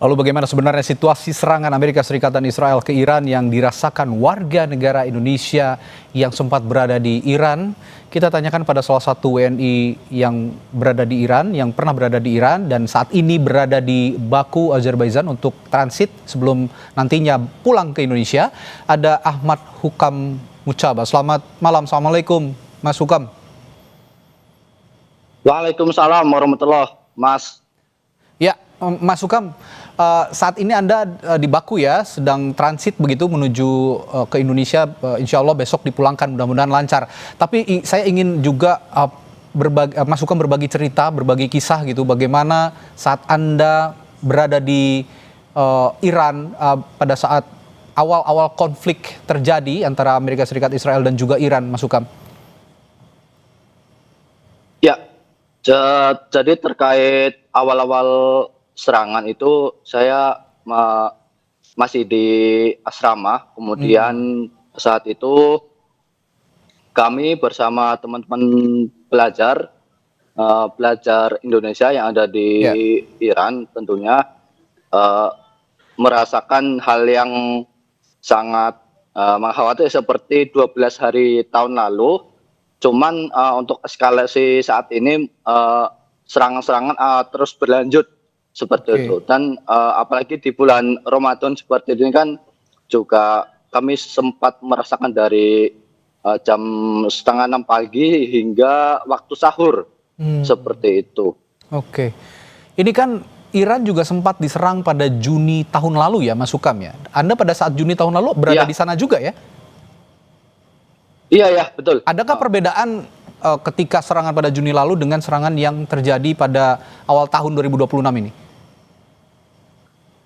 Lalu bagaimana sebenarnya situasi serangan Amerika Serikat dan Israel ke Iran yang dirasakan warga negara Indonesia yang sempat berada di Iran? Kita tanyakan pada salah satu WNI yang berada di Iran, yang pernah berada di Iran dan saat ini berada di Baku, Azerbaijan untuk transit sebelum nantinya pulang ke Indonesia. Ada Ahmad Hukam Muchaba. Selamat malam, Assalamualaikum Mas Hukam. Waalaikumsalam warahmatullahi Mas. Ya, Mas Hukam, saat ini Anda di Baku ya, sedang transit begitu menuju ke Indonesia, insya Allah besok dipulangkan, mudah-mudahan lancar. Tapi saya ingin juga Mas Hukam berbagi cerita, berbagi kisah gitu, bagaimana saat Anda berada di Iran pada saat awal-awal konflik terjadi antara Amerika Serikat, Israel dan juga Iran, Mas Hukam. Ya, jadi terkait awal-awal serangan itu saya masih di asrama, kemudian saat itu kami bersama teman-teman pelajar Indonesia yang ada di Iran tentunya merasakan hal yang sangat mengkhawatirkan seperti 12 hari tahun lalu. Cuman untuk eskalasi saat ini serangan-serangan terus berlanjut seperti itu. Dan apalagi di bulan Ramadan seperti ini kan juga kami sempat merasakan dari jam 5:30 pagi hingga waktu sahur seperti itu. Oke, ini kan Iran juga sempat diserang pada Juni tahun lalu ya, Mas Hukam ya. Anda pada saat Juni tahun lalu berada di sana juga ya? Iya, betul. Adakah perbedaan ketika serangan pada Juni lalu dengan serangan yang terjadi pada awal tahun 2026 ini?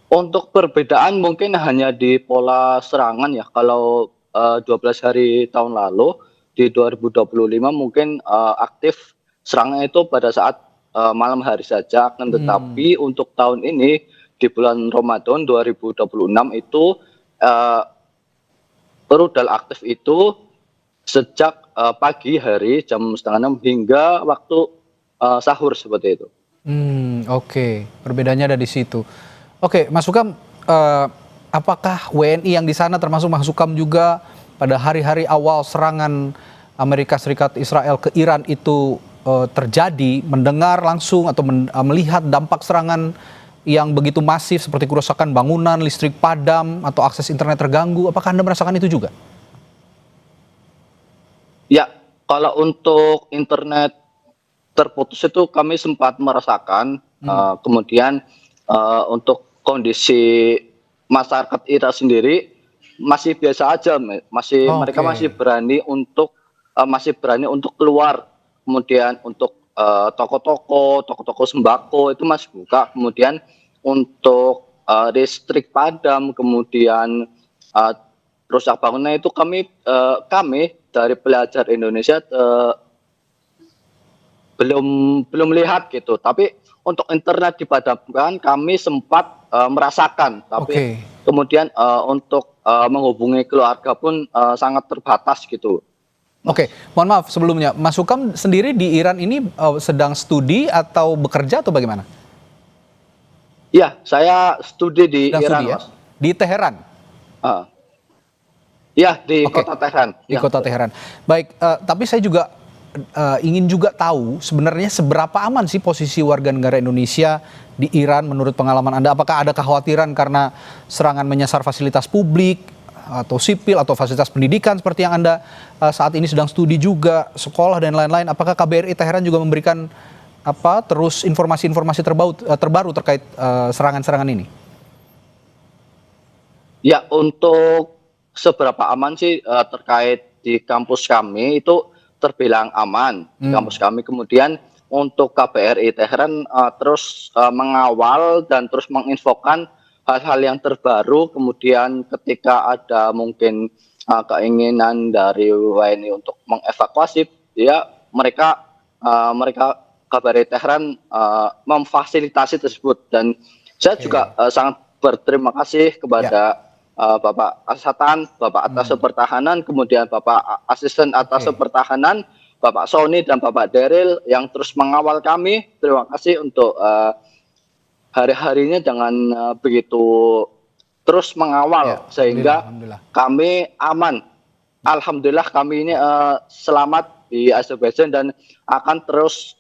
Untuk perbedaan mungkin hanya di pola serangan ya. Kalau 12 hari tahun lalu di 2025 mungkin aktif serangan itu pada saat malam hari saja. Tetapi untuk tahun ini di bulan Ramadan 2026 itu rudal aktif itu sejak pagi hari jam 5:30 hingga waktu sahur seperti itu. Oke, perbedaannya ada di situ. Oke, Mas Hukam, apakah WNI yang di sana termasuk Mas Hukam juga pada hari-hari awal serangan Amerika Serikat Israel ke Iran itu terjadi, mendengar langsung atau melihat dampak serangan yang begitu masif seperti kerusakan bangunan, listrik padam atau akses internet terganggu? Apakah Anda merasakan itu juga? Ya, kalau untuk internet terputus itu kami sempat merasakan. Kemudian untuk kondisi masyarakat Iran sendiri masih biasa aja, mereka masih berani untuk keluar. Kemudian untuk toko-toko sembako itu masih buka. Kemudian untuk listrik padam, kemudian rusak bangunan itu kami dari pelajar Indonesia belum lihat gitu. Tapi untuk internet dipadamkan kami sempat merasakan. Tapi kemudian untuk menghubungi keluarga pun sangat terbatas gitu. Oke, mohon maaf sebelumnya, Mas Hukam sendiri di Iran ini sedang studi atau bekerja atau bagaimana? Iya, saya studi di Iran, Mas. Di Teheran? Iya, di kota Teheran. Di kota Teheran. Baik, tapi saya juga ingin juga tahu sebenarnya seberapa aman sih posisi warga negara Indonesia di Iran menurut pengalaman Anda? Apakah ada kekhawatiran karena serangan menyasar fasilitas publik atau sipil atau fasilitas pendidikan seperti yang Anda saat ini sedang studi juga, sekolah dan lain-lain? Apakah KBRI Teheran juga memberikan terus informasi-informasi terbaru terkait serangan-serangan ini? Ya, untuk seberapa aman sih terkait di kampus kami itu terbilang aman di kampus kami. Kemudian untuk KBRI Teheran terus mengawal dan terus menginfokan hal-hal yang terbaru. Kemudian ketika ada mungkin keinginan dari WNI untuk mengevakuasi, ya mereka KBRI Teheran memfasilitasi tersebut. Dan saya juga sangat berterima kasih kepada Bapak Asatan, Bapak Atas Pertahanan, kemudian Bapak Asisten Atas Pertahanan, Bapak Sony dan Bapak Daryl yang terus mengawal kami. Terima kasih untuk hari-harinya jangan begitu terus Ya, mengawal alhamdulillah, sehingga alhamdulillah. kami aman. Alhamdulillah kami ini selamat di Azerbaijan dan akan terus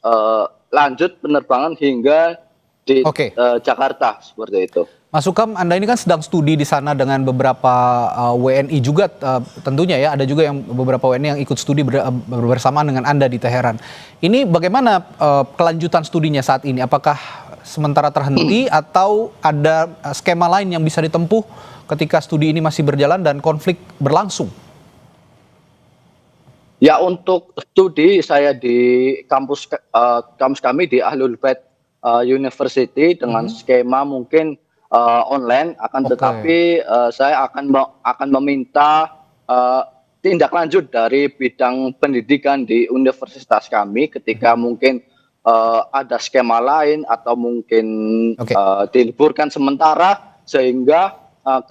lanjut penerbangan hingga di Oke. Jakarta seperti itu. Mas Ukam, Anda ini kan sedang studi di sana dengan beberapa WNI juga tentunya ya. Ada juga yang beberapa WNI yang ikut studi bersamaan dengan Anda di Teheran. Ini bagaimana kelanjutan studinya saat ini? Apakah sementara terhenti atau ada skema lain yang bisa ditempuh ketika studi ini masih berjalan dan konflik berlangsung? Ya untuk studi saya di kampus kami di Ahlul Bait University dengan skema mungkin online, akan Oke. tetapi saya akan meminta tindak lanjut dari bidang pendidikan di universitas kami ketika mungkin ada skema lain atau mungkin Oke. diliburkan sementara sehingga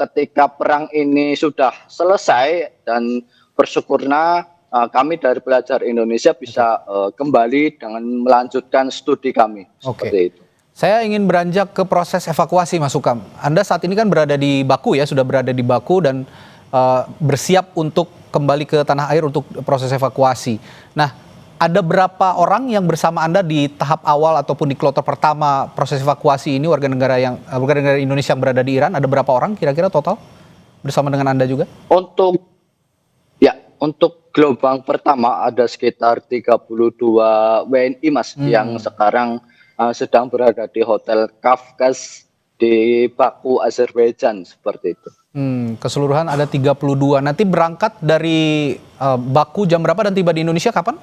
ketika perang ini sudah selesai dan bersyukurnya kami dari pelajar Indonesia bisa kembali dengan melanjutkan studi kami. Oke. Seperti itu. Saya ingin beranjak ke proses evakuasi, Mas Ukam. Anda saat ini kan berada di Baku ya, sudah berada di Baku dan bersiap untuk kembali ke tanah air untuk proses evakuasi. Nah, ada berapa orang yang bersama Anda di tahap awal ataupun di kloter pertama proses evakuasi ini warga negara Indonesia yang berada di Iran? Ada berapa orang kira-kira total bersama dengan Anda juga? Untuk gelombang pertama ada sekitar 32 WNI Mas yang sekarang sedang berada di Hotel Kafkas di Baku, Azerbaijan seperti itu. Keseluruhan ada 32. Nanti berangkat dari Baku jam berapa dan tiba di Indonesia kapan,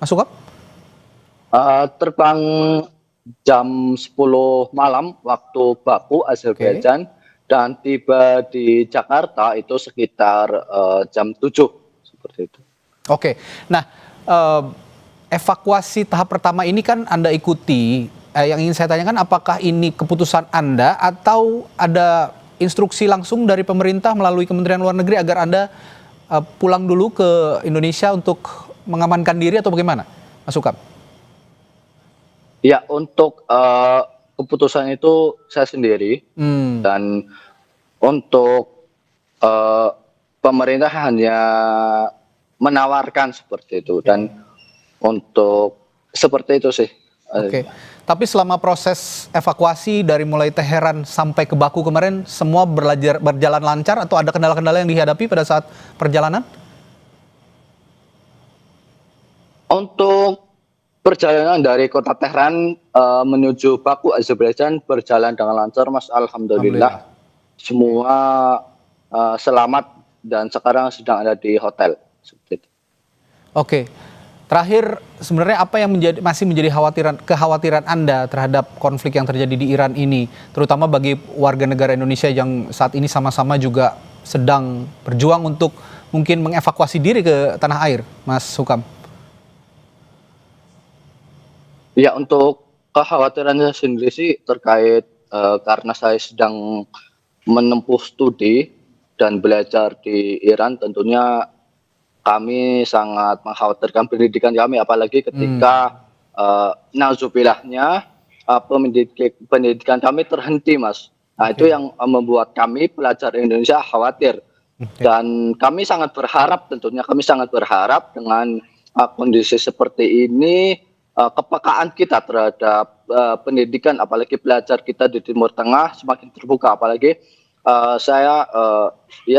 Mas Ukam? Terbang jam 10 malam waktu Baku, Azerbaijan, dan tiba di Jakarta itu sekitar jam 7 seperti itu. Oke, nah evakuasi tahap pertama ini kan Anda ikuti. Yang ingin saya tanyakan, apakah ini keputusan Anda atau ada instruksi langsung dari pemerintah melalui Kementerian Luar Negeri agar Anda pulang dulu ke Indonesia untuk mengamankan diri atau bagaimana, Mas Ukam? Ya, untuk keputusan itu saya sendiri dan untuk pemerintah hanya menawarkan seperti itu dan untuk seperti itu sih. Oke. Tapi selama proses evakuasi dari mulai Teheran sampai ke Baku kemarin semua berjalan lancar atau ada kendala-kendala yang dihadapi pada saat perjalanan? Untuk perjalanan dari kota Tehran menuju Baku, Azerbaijan berjalan dengan lancar, Mas. Alhamdulillah. Semua selamat dan sekarang sedang ada di hotel. Oke. Terakhir, sebenarnya apa yang masih menjadi kekhawatiran Anda terhadap konflik yang terjadi di Iran ini, terutama bagi warga negara Indonesia yang saat ini sama-sama juga sedang berjuang untuk mungkin mengevakuasi diri ke tanah air, Mas Ukam? Ya, untuk kekhawatirannya sendiri sih terkait karena saya sedang menempuh studi dan belajar di Iran, tentunya kami sangat mengkhawatirkan pendidikan kami, apalagi ketika nauzubillahnya pendidikan kami terhenti, Mas. Nah, itu yang membuat kami pelajar Indonesia khawatir. Dan kami sangat berharap, tentunya kami sangat berharap dengan kondisi seperti ini, kepekaan kita terhadap pendidikan, apalagi pelajar kita di Timur Tengah semakin terbuka. Apalagi saya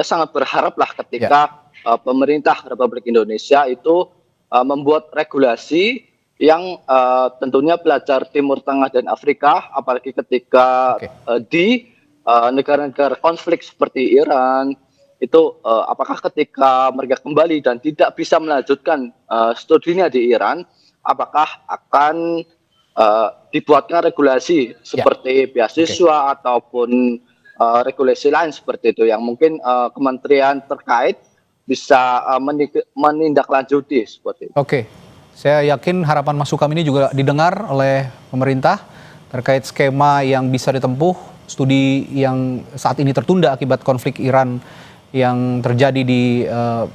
sangat berharap lah ketika pemerintah Republik Indonesia itu membuat regulasi yang tentunya pelajar Timur Tengah dan Afrika, apalagi ketika di negara-negara konflik seperti Iran, itu apakah ketika mereka kembali dan tidak bisa melanjutkan studinya di Iran, apakah akan dibuatkan regulasi seperti beasiswa ataupun regulasi lain seperti itu yang mungkin kementerian terkait bisa menindaklanjuti seperti itu. Oke, saya yakin harapan Mas Ukam ini juga didengar oleh pemerintah terkait skema yang bisa ditempuh, studi yang saat ini tertunda akibat konflik Iran yang terjadi di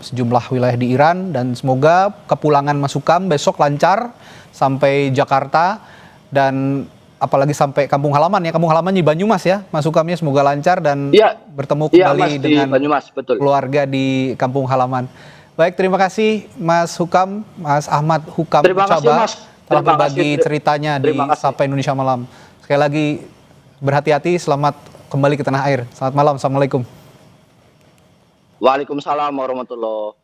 sejumlah wilayah di Iran, dan semoga kepulangan Mas Ukam besok lancar sampai Jakarta dan apalagi sampai kampung halaman ya. Kampung halaman di Banyumas ya, Mas Hukamnya, semoga lancar dan Iya, bertemu iya kembali Mas, di dengan Banyumas, betul. keluarga di kampung halaman. Baik, terima kasih Mas Hukam, Mas Ahmad Hukam Terima kasih Ucaba Mas. telah Terima berbagi kasih. ceritanya di Terima kasih. Sapa Indonesia Malam. Sekali lagi berhati-hati, selamat kembali ke tanah air. Selamat malam, Assalamualaikum. Waalaikumsalam warahmatullahi